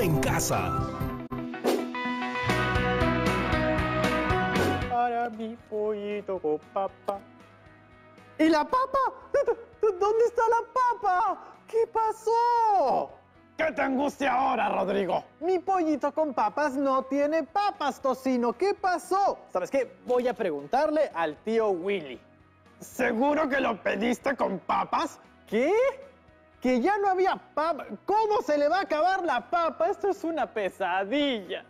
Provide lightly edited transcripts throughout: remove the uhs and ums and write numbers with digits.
en casa. Para mi pollito con papa. ¿Y la papa? ¿Dónde está la papa? ¿Qué pasó? ¿Qué te angustia ahora, Rodrigo? Mi pollito con papas no tiene papas, Tocino. ¿Qué pasó? ¿Sabes qué? Voy a preguntarle al tío Willy. ¿Seguro que lo pediste con papas? ¿Qué? ¿Que ya no había papa? ¿Cómo se le va a acabar la papa? Esto es una pesadilla.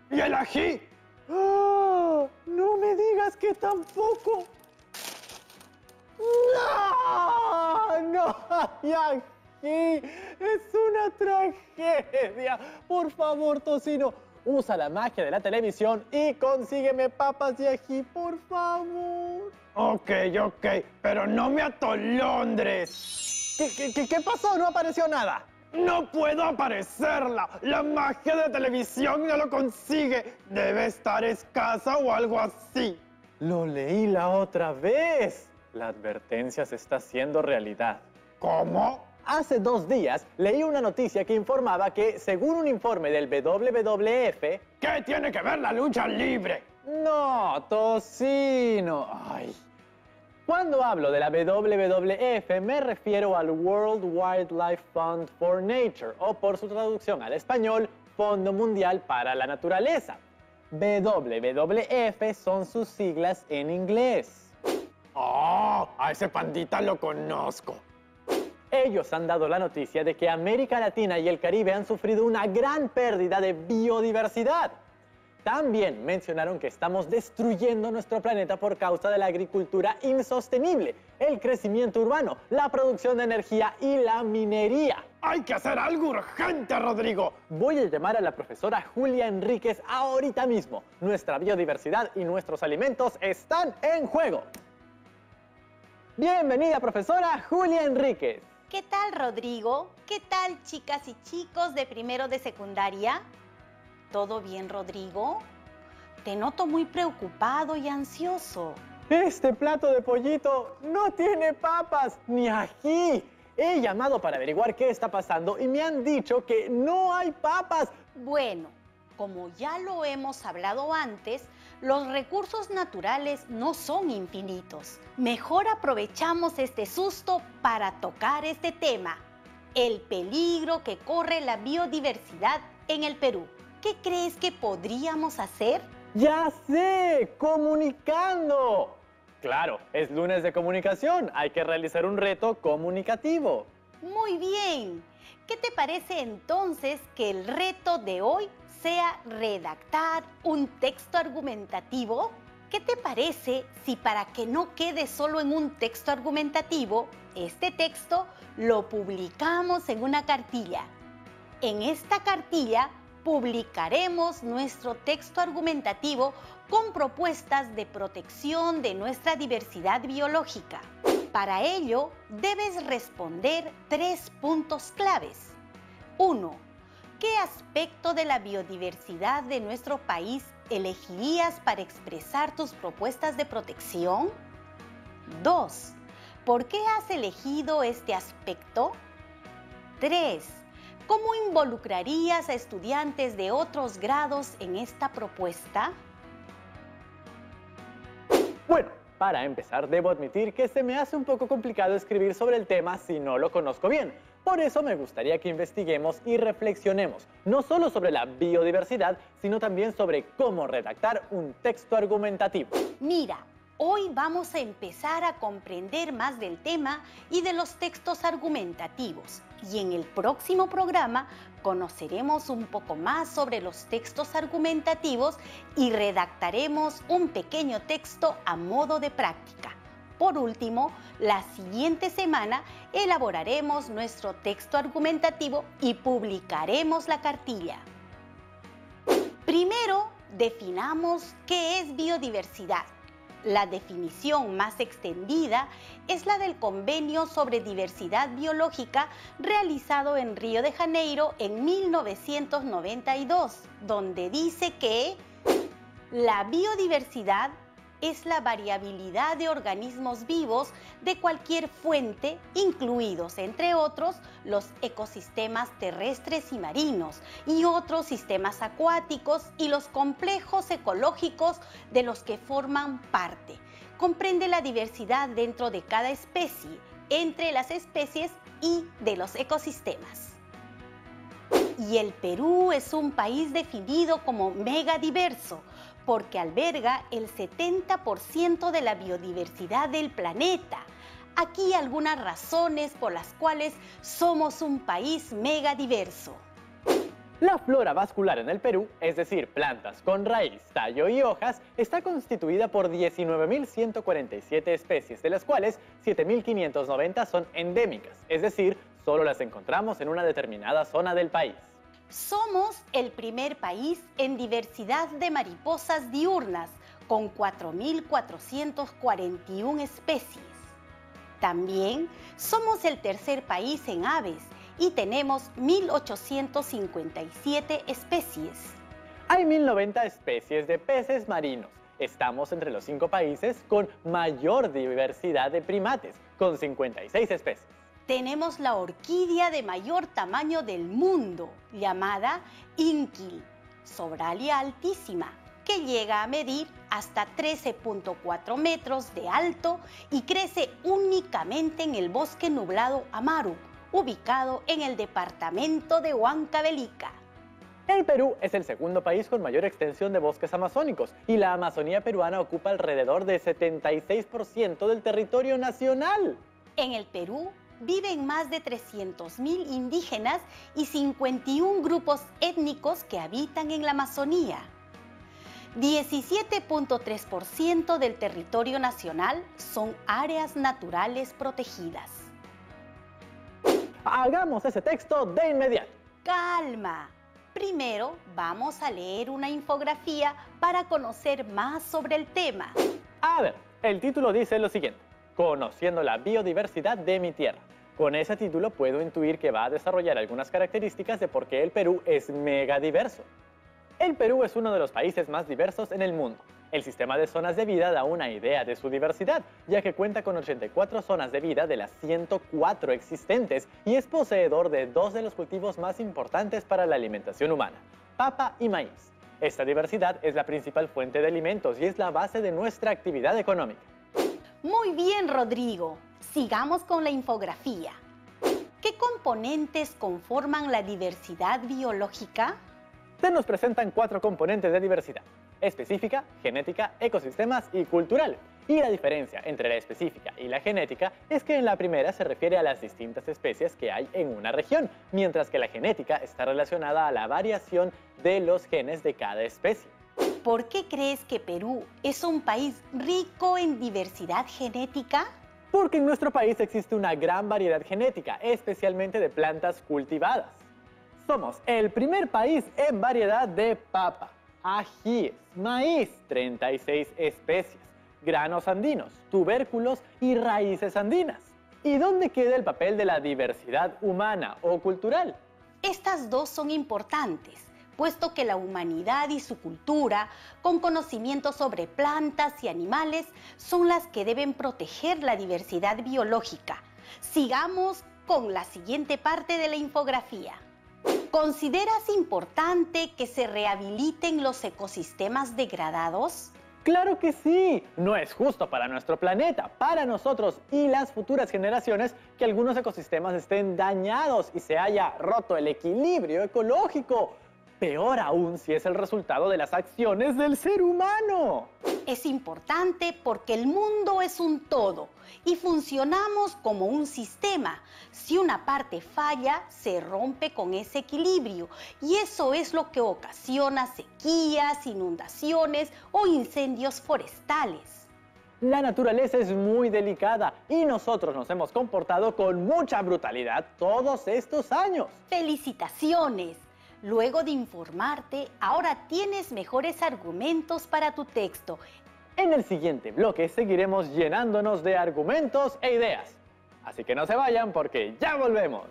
¿Y el ají? ¡Oh! No me digas que tampoco. ¡No! ¡No hay ají! ¡Es una tragedia! Por favor, Tocino, usa la magia de la televisión y consígueme papas de ají, por favor. Ok, pero no me atolondres. ¿Qué pasó? No apareció nada. ¡No puedo aparecerla! ¡La magia de televisión no lo consigue! Debe estar escasa o algo así. Lo leí la otra vez. La advertencia se está haciendo realidad. ¿Cómo? Hace 2 días leí una noticia que informaba que, según un informe del WWF... ¿Qué tiene que ver la lucha libre? No, Tocino. Ay. Cuando hablo de la WWF me refiero al World Wildlife Fund for Nature, o por su traducción al español, Fondo Mundial para la Naturaleza. WWF son sus siglas en inglés. ¡Oh! A ese pandita lo conozco. Ellos han dado la noticia de que América Latina y el Caribe han sufrido una gran pérdida de biodiversidad. También mencionaron que estamos destruyendo nuestro planeta por causa de la agricultura insostenible, el crecimiento urbano, la producción de energía y la minería. ¡Hay que hacer algo urgente, Rodrigo! Voy a llamar a la profesora Julia Enríquez ahorita mismo. Nuestra biodiversidad y nuestros alimentos están en juego. Bienvenida, profesora Julia Enríquez. ¿Qué tal, Rodrigo? ¿Qué tal, chicas y chicos de primero de secundaria? ¿Todo bien, Rodrigo? Te noto muy preocupado y ansioso. Este plato de pollito no tiene papas ni ají. He llamado para averiguar qué está pasando y me han dicho que no hay papas. Bueno, como ya lo hemos hablado antes, los recursos naturales no son infinitos. Mejor aprovechamos este susto para tocar este tema: el peligro que corre la biodiversidad en el Perú. ¿Qué crees que podríamos hacer? ¡Ya sé! ¡Comunicando! Claro, es lunes de comunicación. Hay que realizar un reto comunicativo. Muy bien. ¿Qué te parece entonces que el reto de hoy sea redactar un texto argumentativo? ¿Qué te parece si, para que no quede solo en un texto argumentativo, este texto lo publicamos en una cartilla? En esta cartilla publicaremos nuestro texto argumentativo con propuestas de protección de nuestra diversidad biológica. Para ello, debes responder 3 puntos claves. 1. ¿Qué aspecto de la biodiversidad de nuestro país elegirías para expresar tus propuestas de protección? 2. ¿Por qué has elegido este aspecto? 3. ¿Cómo involucrarías a estudiantes de otros grados en esta propuesta? Bueno, para empezar, debo admitir que se me hace un poco complicado escribir sobre el tema si no lo conozco bien. Por eso me gustaría que investiguemos y reflexionemos, no solo sobre la biodiversidad, sino también sobre cómo redactar un texto argumentativo. Mira, hoy vamos a empezar a comprender más del tema y de los textos argumentativos. Y en el próximo programa conoceremos un poco más sobre los textos argumentativos y redactaremos un pequeño texto a modo de práctica. Por último, la siguiente semana elaboraremos nuestro texto argumentativo y publicaremos la cartilla. Primero, definamos qué es biodiversidad. La definición más extendida es la del Convenio sobre Diversidad Biológica realizado en Río de Janeiro en 1992, donde dice que la biodiversidad es la variabilidad de organismos vivos de cualquier fuente, incluidos, entre otros, los ecosistemas terrestres y marinos y otros sistemas acuáticos y los complejos ecológicos de los que forman parte. Comprende la diversidad dentro de cada especie, entre las especies y de los ecosistemas. Y el Perú es un país definido como megadiverso, porque alberga el 70% de la biodiversidad del planeta. Aquí algunas razones por las cuales somos un país megadiverso. La flora vascular en el Perú, es decir, plantas con raíz, tallo y hojas, está constituida por 19.147 especies, de las cuales 7.590 son endémicas, es decir, solo las encontramos en una determinada zona del país. Somos el primer país en diversidad de mariposas diurnas, con 4.441 especies. También somos el tercer país en aves y tenemos 1.857 especies. Hay 1.090 especies de peces marinos. Estamos entre los 5 países con mayor diversidad de primates, con 56 especies. Tenemos la orquídea de mayor tamaño del mundo, llamada Inquil, Sobralia altísima, que llega a medir hasta 13.4 metros de alto y crece únicamente en el bosque nublado Amaru, ubicado en el departamento de Huancavelica. El Perú es el segundo país con mayor extensión de bosques amazónicos y la Amazonía peruana ocupa alrededor del 76% del territorio nacional. En el Perú viven más de 300.000 indígenas y 51 grupos étnicos que habitan en la Amazonía. 17.3% del territorio nacional son áreas naturales protegidas. Hagamos ese texto de inmediato. ¡Calma! Primero vamos a leer una infografía para conocer más sobre el tema. A ver, el título dice lo siguiente: Conociendo la biodiversidad de mi tierra. Con ese título puedo intuir que va a desarrollar algunas características de por qué el Perú es megadiverso. El Perú es uno de los países más diversos en el mundo. El sistema de zonas de vida da una idea de su diversidad, ya que cuenta con 84 zonas de vida de las 104 existentes y es poseedor de 2 de los cultivos más importantes para la alimentación humana, papa y maíz. Esta diversidad es la principal fuente de alimentos y es la base de nuestra actividad económica. Muy bien, Rodrigo. Sigamos con la infografía. ¿Qué componentes conforman la diversidad biológica? Se nos presentan 4 componentes de diversidad: específica, genética, ecosistemas y cultural. Y la diferencia entre la específica y la genética es que en la primera se refiere a las distintas especies que hay en una región, mientras que la genética está relacionada a la variación de los genes de cada especie. ¿Por qué crees que Perú es un país rico en diversidad genética? Porque en nuestro país existe una gran variedad genética, especialmente de plantas cultivadas. Somos el primer país en variedad de papa, ajíes, maíz, 36 especies, granos andinos, tubérculos y raíces andinas. ¿Y dónde queda el papel de la diversidad humana o cultural? Estas dos son importantes, puesto que la humanidad y su cultura, con conocimiento sobre plantas y animales, son las que deben proteger la diversidad biológica. Sigamos con la siguiente parte de la infografía. ¿Consideras importante que se rehabiliten los ecosistemas degradados? ¡Claro que sí! No es justo para nuestro planeta, para nosotros y las futuras generaciones que algunos ecosistemas estén dañados y se haya roto el equilibrio ecológico. Peor aún si es el resultado de las acciones del ser humano. Es importante porque el mundo es un todo y funcionamos como un sistema. Si una parte falla, se rompe con ese equilibrio y eso es lo que ocasiona sequías, inundaciones o incendios forestales. La naturaleza es muy delicada y nosotros nos hemos comportado con mucha brutalidad todos estos años. ¡Felicitaciones! Luego de informarte, ahora tienes mejores argumentos para tu texto. En el siguiente bloque seguiremos llenándonos de argumentos e ideas. Así que no se vayan porque ya volvemos.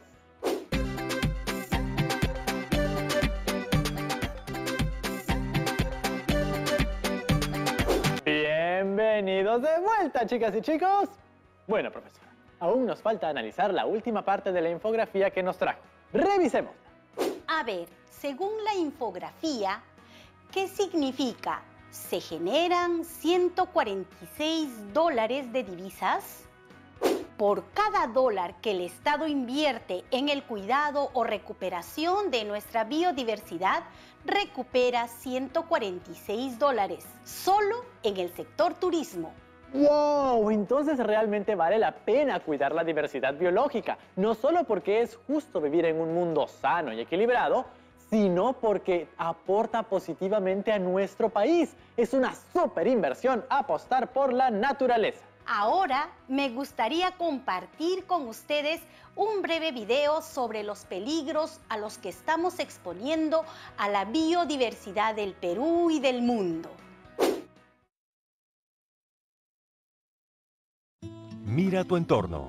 Bienvenidos Bienvenidos de vuelta, chicas y chicos. Bueno, profesora, aún nos falta analizar la última parte de la infografía que nos trajo. Revisémosla. A ver, según la infografía, ¿qué significa? ¿Se generan $146 de divisas? Por cada dólar que el Estado invierte en el cuidado o recuperación de nuestra biodiversidad, recupera $146, solo en el sector turismo. ¡Wow! Entonces realmente vale la pena cuidar la diversidad biológica, no solo porque es justo vivir en un mundo sano y equilibrado, sino porque aporta positivamente a nuestro país. Es una súper inversión apostar por la naturaleza. Ahora me gustaría compartir con ustedes un breve video sobre los peligros a los que estamos exponiendo a la biodiversidad del Perú y del mundo. Mira tu entorno.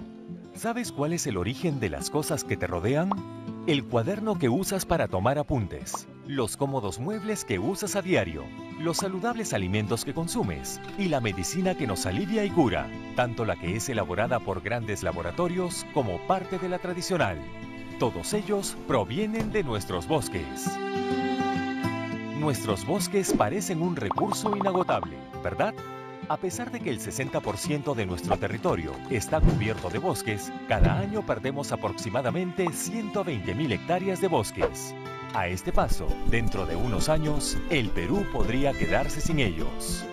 ¿Sabes cuál es el origen de las cosas que te rodean? El cuaderno que usas para tomar apuntes, los cómodos muebles que usas a diario, los saludables alimentos que consumes y la medicina que nos alivia y cura, tanto la que es elaborada por grandes laboratorios como parte de la tradicional. Todos ellos provienen de nuestros bosques. Nuestros bosques parecen un recurso inagotable, ¿verdad? A pesar de que el 60% de nuestro territorio está cubierto de bosques, cada año perdemos aproximadamente 120.000 hectáreas de bosques. A este paso, dentro de unos años, el Perú podría quedarse sin ellos.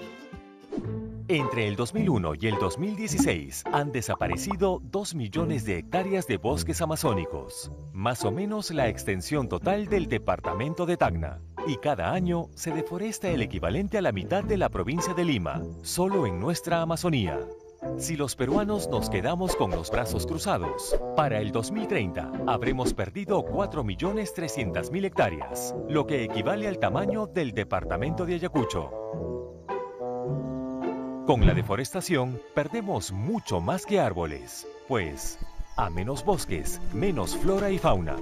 Entre el 2001 y el 2016 han desaparecido 2 millones de hectáreas de bosques amazónicos, más o menos la extensión total del departamento de Tacna. Y cada año se deforesta el equivalente a la mitad de la provincia de Lima, solo en nuestra Amazonía. Si los peruanos nos quedamos con los brazos cruzados, para el 2030 habremos perdido 4.300.000 hectáreas, lo que equivale al tamaño del departamento de Ayacucho. Con la deforestación perdemos mucho más que árboles, pues a menos bosques, menos flora y fauna.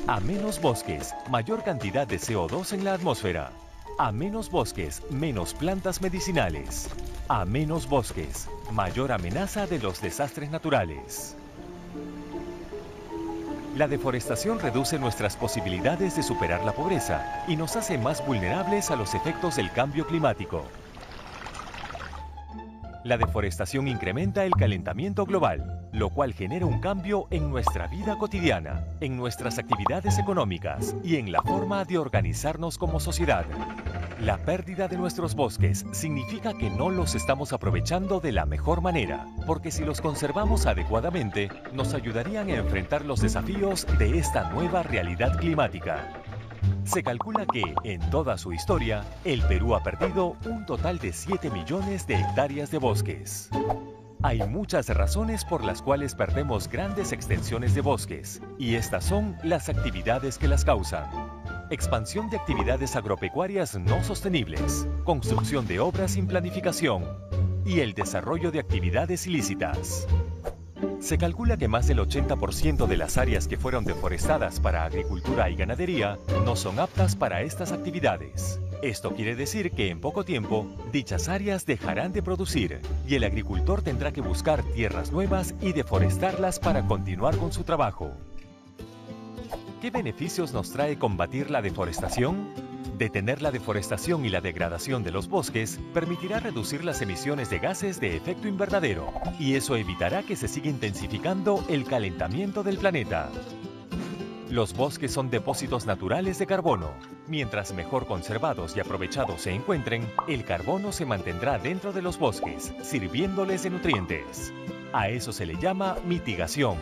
A menos bosques, mayor cantidad de CO2 en la atmósfera. A menos bosques, menos plantas medicinales. A menos bosques, mayor amenaza de los desastres naturales. La deforestación reduce nuestras posibilidades de superar la pobreza y nos hace más vulnerables a los efectos del cambio climático. La deforestación incrementa el calentamiento global, lo cual genera un cambio en nuestra vida cotidiana, en nuestras actividades económicas y en la forma de organizarnos como sociedad. La pérdida de nuestros bosques significa que no los estamos aprovechando de la mejor manera, porque si los conservamos adecuadamente, nos ayudarían a enfrentar los desafíos de esta nueva realidad climática. Se calcula que, en toda su historia, el Perú ha perdido un total de 7 millones de hectáreas de bosques. Hay muchas razones por las cuales perdemos grandes extensiones de bosques, y estas son las actividades que las causan. Expansión de actividades agropecuarias no sostenibles, construcción de obras sin planificación y el desarrollo de actividades ilícitas. Se calcula que más del 80% de las áreas que fueron deforestadas para agricultura y ganadería no son aptas para estas actividades. Esto quiere decir que en poco tiempo, dichas áreas dejarán de producir y el agricultor tendrá que buscar tierras nuevas y deforestarlas para continuar con su trabajo. ¿Qué beneficios nos trae combatir la deforestación? Detener la deforestación y la degradación de los bosques permitirá reducir las emisiones de gases de efecto invernadero, y eso evitará que se siga intensificando el calentamiento del planeta. Los bosques son depósitos naturales de carbono. Mientras mejor conservados y aprovechados se encuentren, el carbono se mantendrá dentro de los bosques, sirviéndoles de nutrientes. A eso se le llama mitigación.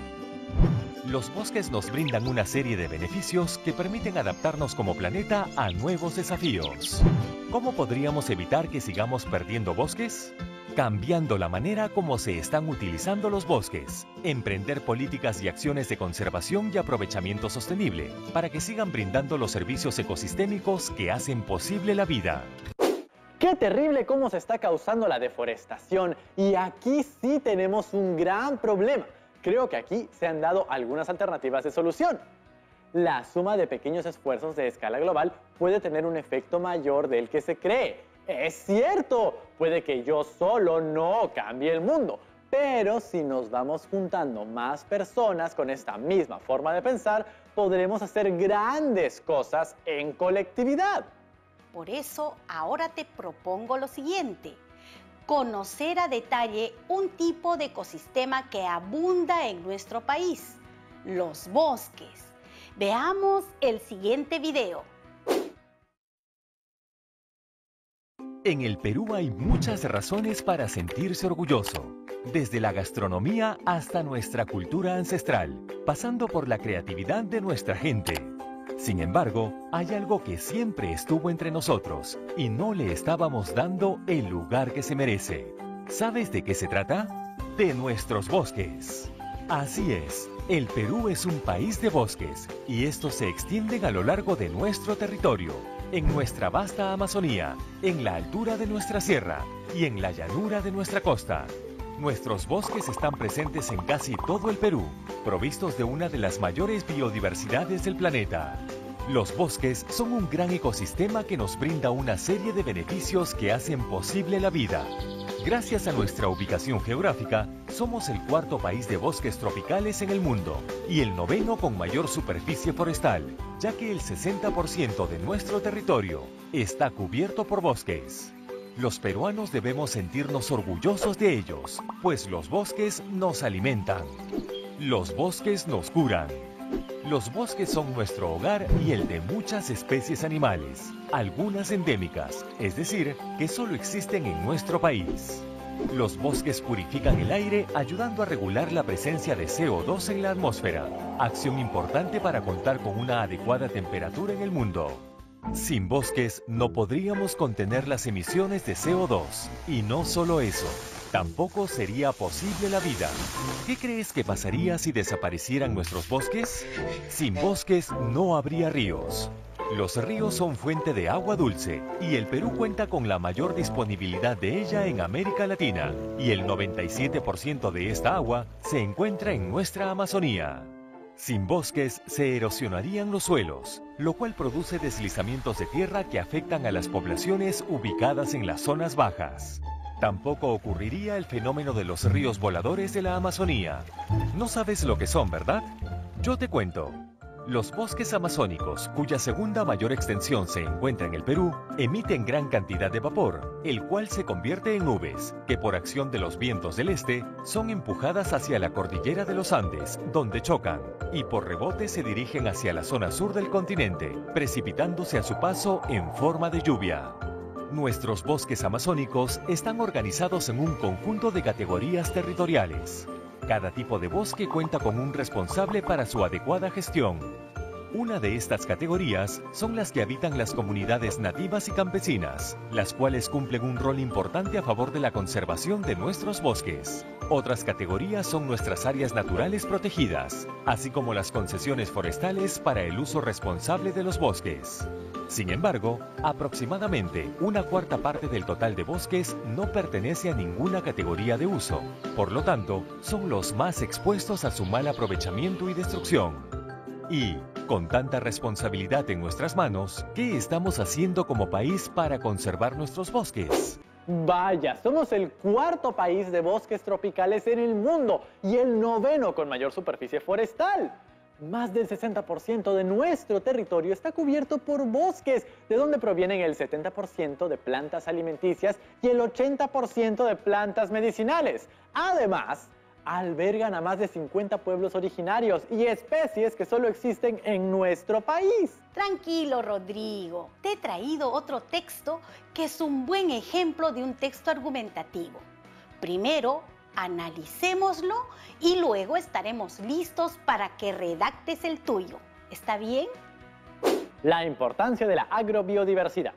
Los bosques nos brindan una serie de beneficios que permiten adaptarnos como planeta a nuevos desafíos. ¿Cómo podríamos evitar que sigamos perdiendo bosques? Cambiando la manera como se están utilizando los bosques. Emprender políticas y acciones de conservación y aprovechamiento sostenible para que sigan brindando los servicios ecosistémicos que hacen posible la vida. ¡Qué terrible cómo se está causando la deforestación! Y aquí sí tenemos un gran problema. Creo que aquí se han dado algunas alternativas de solución. La suma de pequeños esfuerzos de escala global puede tener un efecto mayor del que se cree. Es cierto, puede que yo solo no cambie el mundo, pero si nos vamos juntando más personas con esta misma forma de pensar, podremos hacer grandes cosas en colectividad. Por eso ahora te propongo lo siguiente: conocer a detalle un tipo de ecosistema que abunda en nuestro país, los bosques. Veamos el siguiente video. En el Perú hay muchas razones para sentirse orgulloso, desde la gastronomía hasta nuestra cultura ancestral, pasando por la creatividad de nuestra gente. Sin embargo, hay algo que siempre estuvo entre nosotros y no le estábamos dando el lugar que se merece. ¿Sabes de qué se trata? De nuestros bosques. Así es, el Perú es un país de bosques y estos se extienden a lo largo de nuestro territorio, en nuestra vasta Amazonía, en la altura de nuestra sierra y en la llanura de nuestra costa. Nuestros bosques están presentes en casi todo el Perú, provistos de una de las mayores biodiversidades del planeta. Los bosques son un gran ecosistema que nos brinda una serie de beneficios que hacen posible la vida. Gracias a nuestra ubicación geográfica, somos el cuarto país de bosques tropicales en el mundo y el noveno con mayor superficie forestal, ya que el 60% de nuestro territorio está cubierto por bosques. Los peruanos debemos sentirnos orgullosos de ellos, pues los bosques nos alimentan. Los bosques nos curan. Los bosques son nuestro hogar y el de muchas especies animales, algunas endémicas, es decir, que solo existen en nuestro país. Los bosques purifican el aire ayudando a regular la presencia de CO2 en la atmósfera, acción importante para contar con una adecuada temperatura en el mundo. Sin bosques no podríamos contener las emisiones de CO2, y no solo eso, tampoco sería posible la vida. ¿Qué crees que pasaría si desaparecieran nuestros bosques? Sin bosques no habría ríos. Los ríos son fuente de agua dulce y el Perú cuenta con la mayor disponibilidad de ella en América Latina, y el 97% de esta agua se encuentra en nuestra Amazonía. Sin bosques se erosionarían los suelos, lo cual produce deslizamientos de tierra que afectan a las poblaciones ubicadas en las zonas bajas. Tampoco ocurriría el fenómeno de los ríos voladores de la Amazonía. No sabes lo que son, ¿verdad? Yo te cuento. Los bosques amazónicos, cuya segunda mayor extensión se encuentra en el Perú, emiten gran cantidad de vapor, el cual se convierte en nubes, que por acción de los vientos del este, son empujadas hacia la cordillera de los Andes, donde chocan, y por rebote se dirigen hacia la zona sur del continente, precipitándose a su paso en forma de lluvia. Nuestros bosques amazónicos están organizados en un conjunto de categorías territoriales. Cada tipo de bosque cuenta con un responsable para su adecuada gestión. Una de estas categorías son las que habitan las comunidades nativas y campesinas, las cuales cumplen un rol importante a favor de la conservación de nuestros bosques. Otras categorías son nuestras áreas naturales protegidas, así como las concesiones forestales para el uso responsable de los bosques. Sin embargo, aproximadamente una cuarta parte del total de bosques no pertenece a ninguna categoría de uso. Por lo tanto, son los más expuestos a su mal aprovechamiento y destrucción. Y, con tanta responsabilidad en nuestras manos, ¿qué estamos haciendo como país para conservar nuestros bosques? Vaya, somos el cuarto país de bosques tropicales en el mundo y el noveno con mayor superficie forestal. Más del 60% de nuestro territorio está cubierto por bosques, de donde provienen el 70% de plantas alimenticias y el 80% de plantas medicinales. Además, albergan a más de 50 pueblos originarios y especies que solo existen en nuestro país. Tranquilo, Rodrigo. Te he traído otro texto que es un buen ejemplo de un texto argumentativo. Primero, analicémoslo y luego estaremos listos para que redactes el tuyo. ¿Está bien? La importancia de la agrobiodiversidad.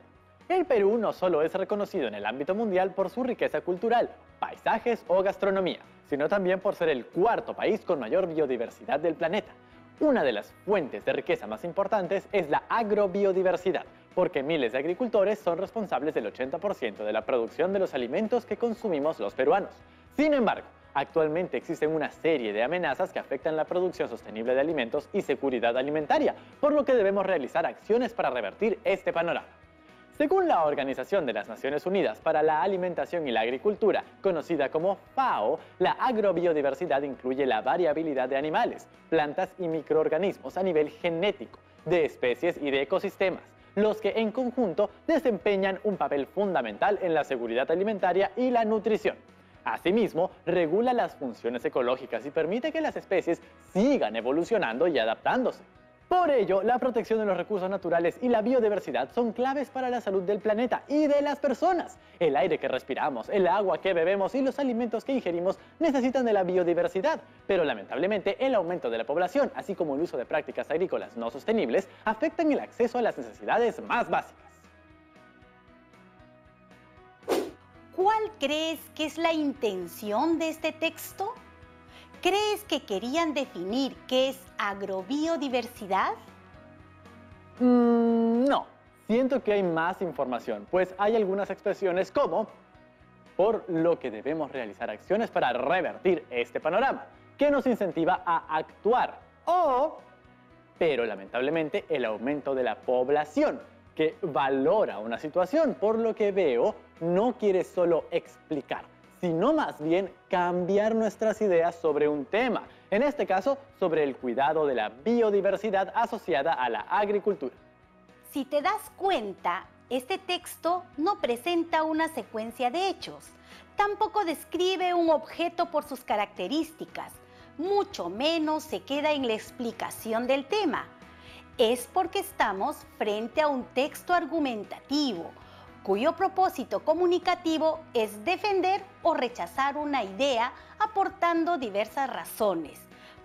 El Perú no solo es reconocido en el ámbito mundial por su riqueza cultural, paisajes o gastronomía, sino también por ser el cuarto país con mayor biodiversidad del planeta. Una de las fuentes de riqueza más importantes es la agrobiodiversidad, porque miles de agricultores son responsables del 80% de la producción de los alimentos que consumimos los peruanos. Sin embargo, actualmente existen una serie de amenazas que afectan la producción sostenible de alimentos y seguridad alimentaria, por lo que debemos realizar acciones para revertir este panorama. Según la Organización de las Naciones Unidas para la Alimentación y la Agricultura, conocida como FAO, la agrobiodiversidad incluye la variabilidad de animales, plantas y microorganismos a nivel genético, de especies y de ecosistemas, los que en conjunto desempeñan un papel fundamental en la seguridad alimentaria y la nutrición. Asimismo, regula las funciones ecológicas y permite que las especies sigan evolucionando y adaptándose. Por ello, la protección de los recursos naturales y la biodiversidad son claves para la salud del planeta y de las personas. El aire que respiramos, el agua que bebemos y los alimentos que ingerimos necesitan de la biodiversidad, pero lamentablemente el aumento de la población, así como el uso de prácticas agrícolas no sostenibles, afectan el acceso a las necesidades más básicas. ¿Cuál crees que es la intención de este texto? ¿Crees que querían definir qué es agrobiodiversidad? No, siento que hay más información, pues hay algunas expresiones como por lo que debemos realizar acciones para revertir este panorama, que nos incentiva a actuar, o pero lamentablemente el aumento de la población, que valora una situación, por lo que veo, no quiere solo explicar, sino más bien cambiar nuestras ideas sobre un tema, en este caso sobre el cuidado de la biodiversidad asociada a la agricultura. Si te das cuenta, este texto no presenta una secuencia de hechos, tampoco describe un objeto por sus características, mucho menos se queda en la explicación del tema. Es porque estamos frente a un texto argumentativo, cuyo propósito comunicativo es defender o rechazar una idea aportando diversas razones.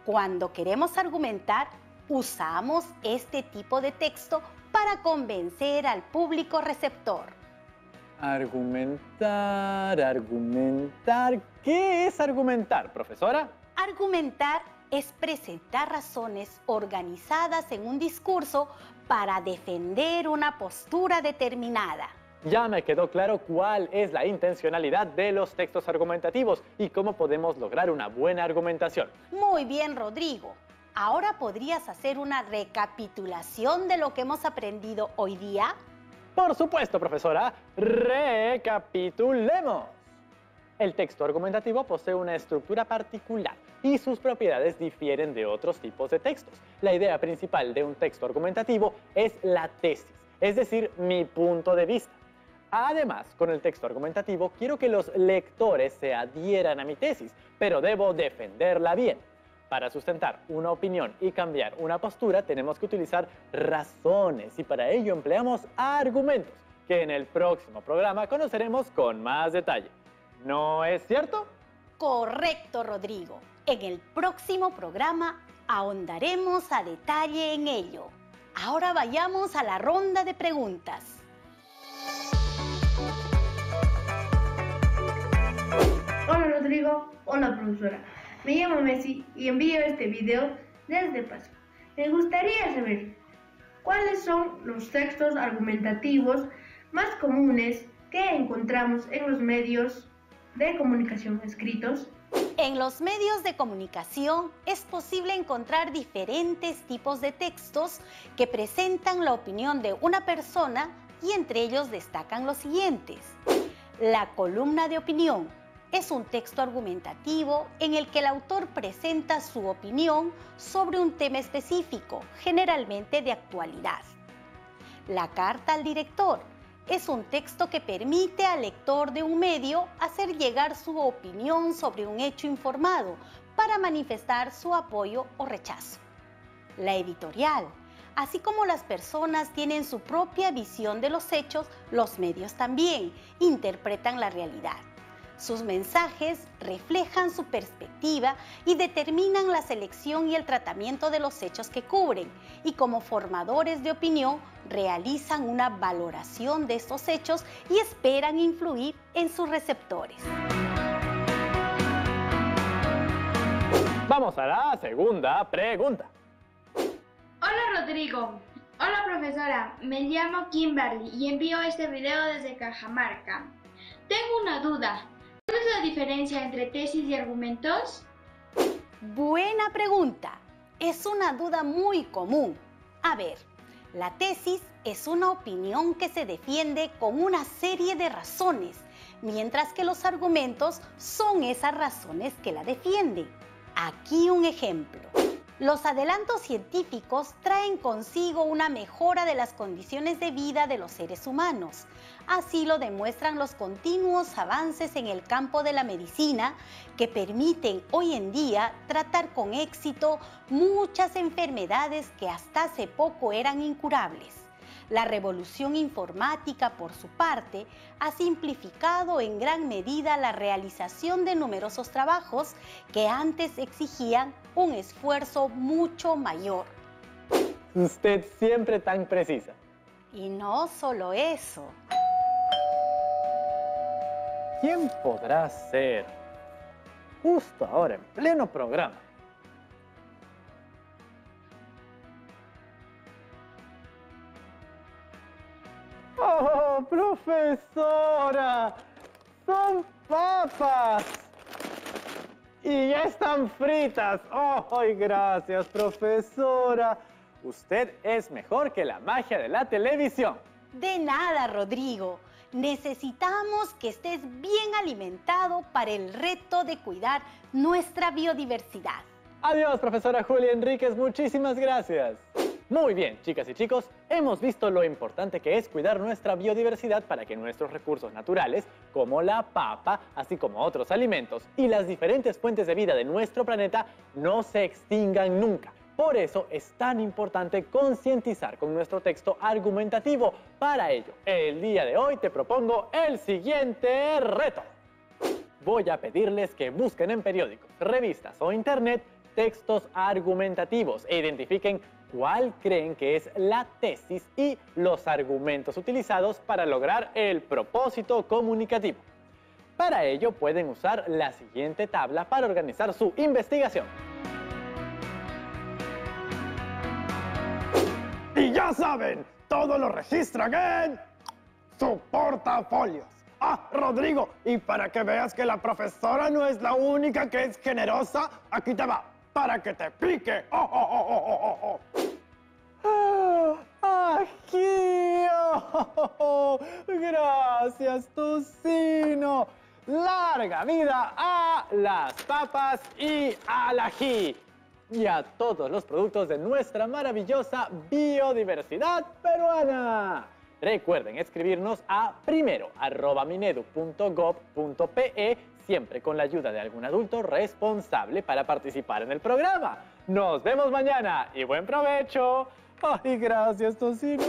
Cuando queremos argumentar, usamos este tipo de texto para convencer al público receptor. Argumentar. ¿Qué es argumentar, profesora? Argumentar es presentar razones organizadas en un discurso para defender una postura determinada. Ya me quedó claro cuál es la intencionalidad de los textos argumentativos y cómo podemos lograr una buena argumentación. Muy bien, Rodrigo. ¿Ahora podrías hacer una recapitulación de lo que hemos aprendido hoy día? Por supuesto, profesora. Recapitulemos. El texto argumentativo posee una estructura particular y sus propiedades difieren de otros tipos de textos. La idea principal de un texto argumentativo es la tesis, es decir, mi punto de vista. Además, con el texto argumentativo quiero que los lectores se adhieran a mi tesis, pero debo defenderla bien. Para sustentar una opinión y cambiar una postura tenemos que utilizar razones y para ello empleamos argumentos, que en el próximo programa conoceremos con más detalle. ¿No es cierto? Correcto, Rodrigo. En el próximo programa ahondaremos a detalle en ello. Ahora vayamos a la ronda de preguntas. Hola Rodrigo, hola profesora. Me llamo Messi y envío este video desde Pascua. Me gustaría saber cuáles son los textos argumentativos más comunes que encontramos en los medios de comunicación escritos. En los medios de comunicación es posible encontrar diferentes tipos de textos que presentan la opinión de una persona y entre ellos destacan los siguientes. La columna de opinión es un texto argumentativo en el que el autor presenta su opinión sobre un tema específico, generalmente de actualidad. La carta al director es un texto que permite al lector de un medio hacer llegar su opinión sobre un hecho informado para manifestar su apoyo o rechazo. La editorial, así como las personas tienen su propia visión de los hechos, los medios también interpretan la realidad. Sus mensajes reflejan su perspectiva y determinan la selección y el tratamiento de los hechos que cubren, y como formadores de opinión realizan una valoración de estos hechos y esperan influir en sus receptores. Vamos a la segunda pregunta. Hola Rodrigo. Hola profesora. Me llamo Kimberly y envío este video desde Cajamarca. Tengo una duda. ¿Cuál es la diferencia entre tesis y argumentos? Buena pregunta. Es una duda muy común. A ver, La tesis es una opinión que se defiende con una serie de razones, mientras que los argumentos son esas razones que la defienden. Aquí un ejemplo. Los adelantos científicos traen consigo una mejora de las condiciones de vida de los seres humanos. Así lo demuestran los continuos avances en el campo de la medicina que permiten hoy en día tratar con éxito muchas enfermedades que hasta hace poco eran incurables. La revolución informática, por su parte, ha simplificado en gran medida la realización de numerosos trabajos que antes exigían un esfuerzo mucho mayor. Usted siempre tan precisa. Y no solo eso. ¿Quién podrá ser? Justo ahora, en pleno programa. ¡Oh, profesora! ¡Son papas! Y ya están fritas. ¡Oh, gracias, profesora! Usted es mejor que la magia de la televisión. De nada, Rodrigo. Necesitamos que estés bien alimentado para el reto de cuidar nuestra biodiversidad. Adiós, profesora Julia Enríquez. Muchísimas gracias. Muy bien, chicas y chicos, hemos visto lo importante que es cuidar nuestra biodiversidad para que nuestros recursos naturales, como la papa, así como otros alimentos y las diferentes fuentes de vida de nuestro planeta, no se extingan nunca. Por eso es tan importante concientizar con nuestro texto argumentativo. Para ello, el día de hoy te propongo el siguiente reto. Voy a pedirles que busquen en periódicos, revistas o internet textos argumentativos e identifiquen cuál creen que es la tesis y los argumentos utilizados para lograr el propósito comunicativo. Para ello pueden usar la siguiente tabla para organizar su investigación. Y ya saben, todo lo registran en su portafolios. Ah, Rodrigo, y para que veas que la profesora no es la única que es generosa, aquí te va, para que te pique. ¡Oh, oh, oh, oh, oh, oh! ¡Ají! ¡Oh! ¡Gracias, tocino! ¡Larga vida a las papas y al ají! Y a todos los productos de nuestra maravillosa biodiversidad peruana. Recuerden escribirnos a primero@minedu.gov.pe, siempre con la ayuda de algún adulto responsable para participar en el programa. Nos vemos mañana y buen provecho. ¡Ay, gracias, tocino!